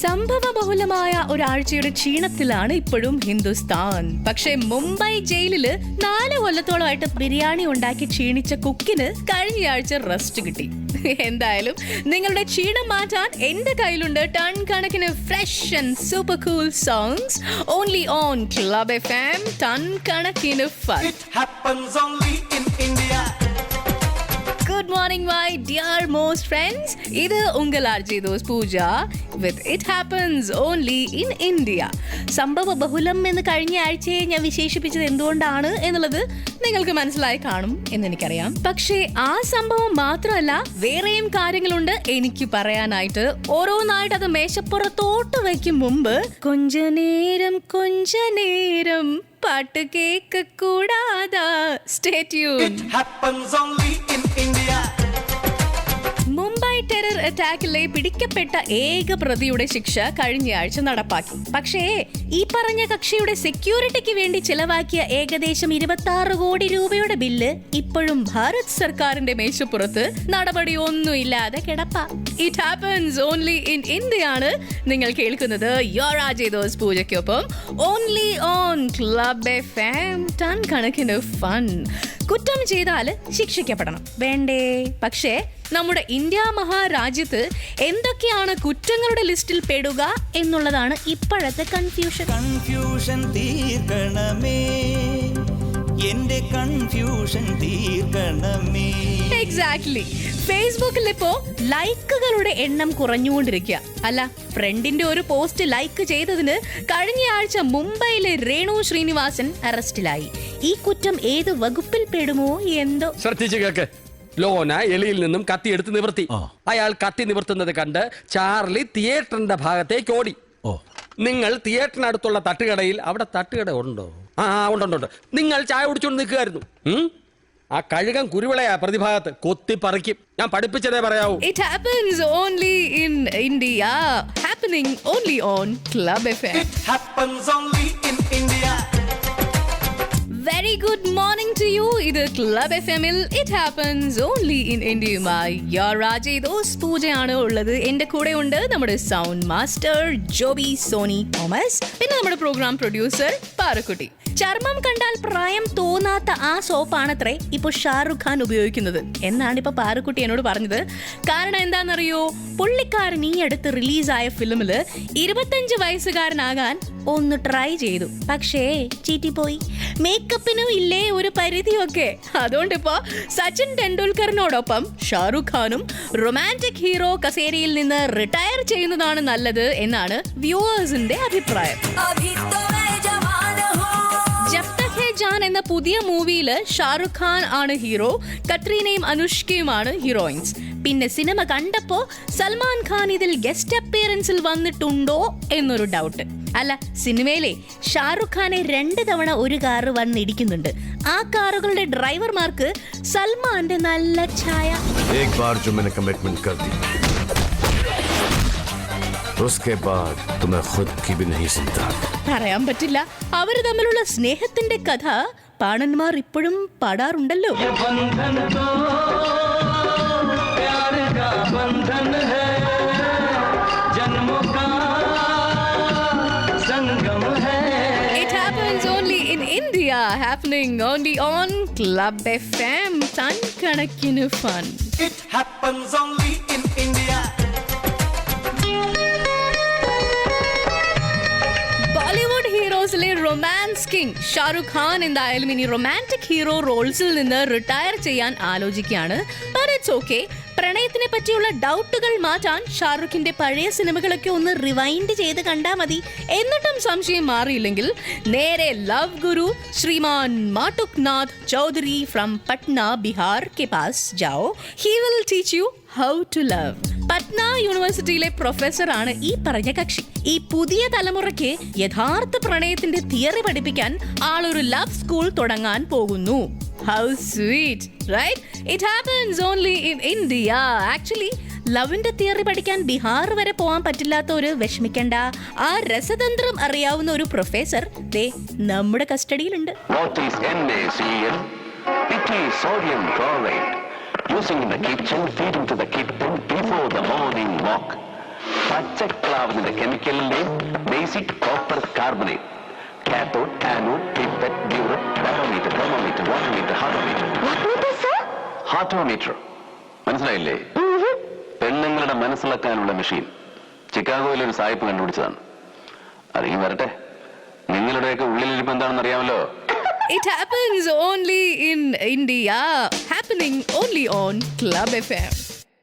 സംഭവബഹുലമായ ഒരാഴ്ചയുടെ ക്ഷീണത്തിലാണ് ഇപ്പോഴും ഹിന്ദുസ്ഥാൻ. പക്ഷേ മുംബൈ ജയിലില് 4 കൊല്ലത്തോളമായിട്ട് ബിരിയാണി ഉണ്ടാക്കി ക്ഷീണിച്ച കുക്കിന് കഴിഞ്ഞയാഴ്ച റെസ്റ്റ് കിട്ടി. എന്തായാലും നിങ്ങളുടെ ക്ഷീണം മാറ്റാൻ എന്റെ കയ്യിലുണ്ട് ടൺ കണക്കിന് fresh and super cool songs. Only on Club FM. Ton കണക്കിന് fun. Good morning my dear most friends. ഇത് ഉങ്കൽ RJ Dos Pooja with It Happens Only in India. സംഭവ ബഹുലം എന്ന് കഴിഞ്ഞ ആഴ്ചയെ ഞാൻ വിശേഷിപ്പിച്ചത് എന്തുകൊണ്ടാണ് എന്നുള്ളത് നിങ്ങൾക്ക് മനസ്സിലായി കാണും എന്നെനിക്കറിയാം. പക്ഷേ ആ സംഭവം മാത്രമല്ല, വേറെയും കാര്യങ്ങളുണ്ട് എനിക്ക് പറയാനായിട്ട്. ഓരോന്നായിട്ട് അത് മേശപ്പുറത്തോട്ട് വയ്ക്കും മുമ്പ് കൊഞ്ച നേരം പാട്ട് കേക്ക് കൂടാതെ stay tuned. മുംബൈ ടെറർ അറ്റാക്കിലെ പിടിക്കപ്പെട്ട ഏക പ്രതിയുടെ ശിക്ഷ കഴിഞ്ഞയാഴ്ച നടപ്പാക്കി. പക്ഷേ ഈ പറഞ്ഞ കക്ഷിയുടെ സെക്യൂരിറ്റിക്ക് വേണ്ടി ചിലവാക്കിയ ഏകദേശം 26 കോടി രൂപയുടെ ബില്ല് ഇപ്പോഴും ഭാരത് സർക്കാരിന്റെ മേശപ്പുറത്ത് നടപടി ഒന്നുമില്ലാതെ കിടപ്പ. It happens only in India ആണ് നിങ്ങൾ കേൾക്കുന്നത്. യോർ ആർജി ദോസ് പൂജയ്ക്കൊപ്പം only on Club FM. Ton കണക്കിന് ഫൺ. കുറ്റം ചെയ്താൽ ശിക്ഷിക്കപ്പെടണം വേണ്ടേ? പക്ഷേ നമ്മുടെ ഇന്ത്യ മഹാരാജ്യത്ത് എന്തൊക്കെയാണ് കുറ്റങ്ങളുടെ ലിസ്റ്റിൽ പെടുക എന്നുള്ളതാണ് ഇപ്പോഴത്തെ കൺഫ്യൂഷൻ തീർക്കണമേ, എന്റെ കൺഫ്യൂഷൻ തീർക്കണമേ. എക്സാക്ട്ലി. ഫേസ്ബുക്കിൽ ഇപ്പോ ലൈക്കുകളുടെ എണ്ണം കുറഞ്ഞുകൊണ്ടിരിക്കുക. അല്ല, ഫ്രണ്ടിന്റെ ഒരു പോസ്റ്റ് ലൈക്ക് ചെയ്തതിന് കഴിഞ്ഞയാഴ്ച മുംബൈയിലെ രേണു ശ്രീനിവാസൻ അറസ്റ്റിലായി. ഈ കുറ്റം ഏത് വകുപ്പിൽ പെടുമോ എന്തോ. ശ്രദ്ധിച്ചു കേക്ക്. ലോന എളിയിൽ നിന്നും കത്തി എടുത്ത് നിവർത്തി. അയാൾ കത്തി നിവർത്തുന്നത് കണ്ട് ചാർലി തിയേറ്ററിന്റെ ഭാഗത്തേക്ക് ഓടി. നിങ്ങൾ തിയേറ്ററിനടുത്തുള്ള തട്ടുകടയിൽ, അവിടെ തട്ടുകട ഉണ്ടോ? ഉണ്ട്. നിങ്ങൾ ചായ കുടിച്ചോണ്ട് നിൽക്കുകയായിരുന്നു. ആ കഴുകൻ കുരുവിളയാ പ്രതിഭാഗത്ത് കൊത്തി പറിക്കും. ഞാൻ പഠിപ്പിച്ചതേ പറയാവൂ. It happens only in India. Happening only on Club FM. It happens only in India. Very good morning to you. ഇത് ക്ലബ് FMൽ It Happens Only in India. Your RJ Dos പൂജയാണ് ഉള്ളത്. എന്റെ കൂടെ ഉണ്ട് നമ്മുടെ സൗണ്ട് മാസ്റ്റർ ജോബി സോണി തോമസ്, പിന്നെ നമ്മുടെ പ്രോഗ്രാം പ്രൊഡ്യൂസർ പാറക്കുട്ടി. ചർമ്മം കണ്ടാൽ പ്രായം തോന്നാത്ത ആ സോപ്പാണത്രേ ഇപ്പൊ ഷാറുഖ് ഖാൻ ഉപയോഗിക്കുന്നത് എന്നാണ് ഇപ്പൊ പാറക്കുട്ടി എന്നോട് പറഞ്ഞത്. കാരണം എന്താണെന്നറിയോ? പുള്ളിക്കാരൻ ഈ അടുത്ത് റിലീസായ ഫിലിമില് 25 വയസ്സുകാരനാകാൻ ഒന്ന് ട്രൈ ചെയ്തു. പക്ഷേ ചീറ്റിപ്പോയി. മേക്കപ്പിനും ഇല്ലേ ഒരു പരിധിയൊക്കെ. അതുകൊണ്ടിപ്പോ സച്ചിൻ ടെണ്ടുൽക്കറിനോടൊപ്പം ഷാറുഖ് ഖാനും റൊമാൻറ്റിക് ഹീറോ കസേരയിൽ നിന്ന് റിട്ടയർ ചെയ്യുന്നതാണ് നല്ലത് എന്നാണ് വ്യൂവേഴ്സിന്റെ അഭിപ്രായം. ജബ് തക് ഹേ ജാൻ എന്ന പുതിയ മൂവിയില് ഷാറുഖ് ഖാൻ ആണ് ഹീറോ, കത്രീനയും അനുഷ്കയുമാണ് ഹീറോയിൻസ്. പിന്നെ സിനിമ കണ്ടപ്പോ സൽമാൻ ഖാൻ ഇതിൽ ഗസ്റ്റ് അപ്പിയറൻസിൽ വന്നിട്ടുണ്ടോ എന്നൊരു ഡൗട്ട്. അല്ല, സിനിമയിലെ ഷാറുഖ് ഖാനെ 2 തവണ ഒരു കാറ് വന്നിടിക്കുന്നുണ്ട്. ആ കാറുകളുടെ ഡ്രൈവർമാർക്ക് സൽമാന്റെ നല്ല ഛായ. പറയാൻ പറ്റില്ല. അവര് തമ്മിലുള്ള സ്നേഹത്തിന്റെ കഥ പാണന്മാർ ഇപ്പോഴും പാടാറുണ്ടല്ലോ. It happens only in India. Happening only on Club FM. Ton കണക്കിന് fun. It happens only in India. Bollywood ഹീറോസിലെ റൊമാൻസ് കിങ് ഷാറുഖ് ഖാൻ എന്തായാലും ഇനി റൊമാൻറ്റിക് ഹീറോ റോൾസിൽ നിന്ന് റിട്ടയർ ചെയ്യാൻ ആലോചിക്കുകയാണ്. But it's okay. പ്രണയത്തിനെ പറ്റിയുള്ള ഡൗട്ടുകൾ മാറ്റാൻ ഷാറുഖിന്റെ പഴയ സിനിമകളൊക്കെ ഒന്ന് റിവൈൻഡ് ചെയ്ത് കണ്ടാ മതി. എന്നിട്ടും സംശയം മാറിയില്ലെങ്കിൽ നേരെ ലവ് ഗുരു ശ്രീമാൻ മാട്ടുക്നാഥ് ചൗധരി ഫ്രം പട്ന ബിഹാർ കെ പാസ് ജാओ. He will teach you how to love. Patna യൂണിവേഴ്സിറ്റിയിലെ പ്രൊഫസറാണ് ഈ പറഞ്ഞ കക്ഷി. ഈ പുതിയ തലമുറയ്ക്ക് യഥാർത്ഥ പ്രണയത്തിന്റെ തിയറി പഠിപ്പിക്കാൻ ആളൊരു ലവ് സ്കൂൾ തുടങ്ങാൻ പോകുന്നു. How sweet, right? It happens only in India. Actually, ലവിന്റെ തിയറി പഠിക്കാൻ ബിഹാർ വരെ പോകാൻ പറ്റില്ലാത്തവര് വിഷമിക്കണ്ട. ആ രസതന്ത്രം അറിയാവുന്ന ഒരു പ്രൊഫസർ ദേ നമ്മുടെ കസ്റ്റഡിയിലുണ്ട്. What is NaCl? It is sodium chloride. Using in the kitchen, feeding to the kitten before the morning walk. പച്ചക്ലാവിന്റെ കെമിക്കലിന്റെ basic copper carbonate, cathode, anode, pipette, burette, barometer, thermometer, water meter, heartometer. മനസ്സിലായില്ലേ? പെണ്ണുങ്ങളുടെ മനസ്സിലാക്കാനുള്ള machine ചിക്കാഗോയിൽ ഒരു സായിപ്പ് കണ്ടുപിടിച്ചതാണ്. അറിയും വരട്ടെ. നിങ്ങളുടെയൊക്കെ ഉള്ളിലിരിപ്പ് എന്താണെന്ന് അറിയാമല്ലോ. It happens only in India. Happening only on Club FM.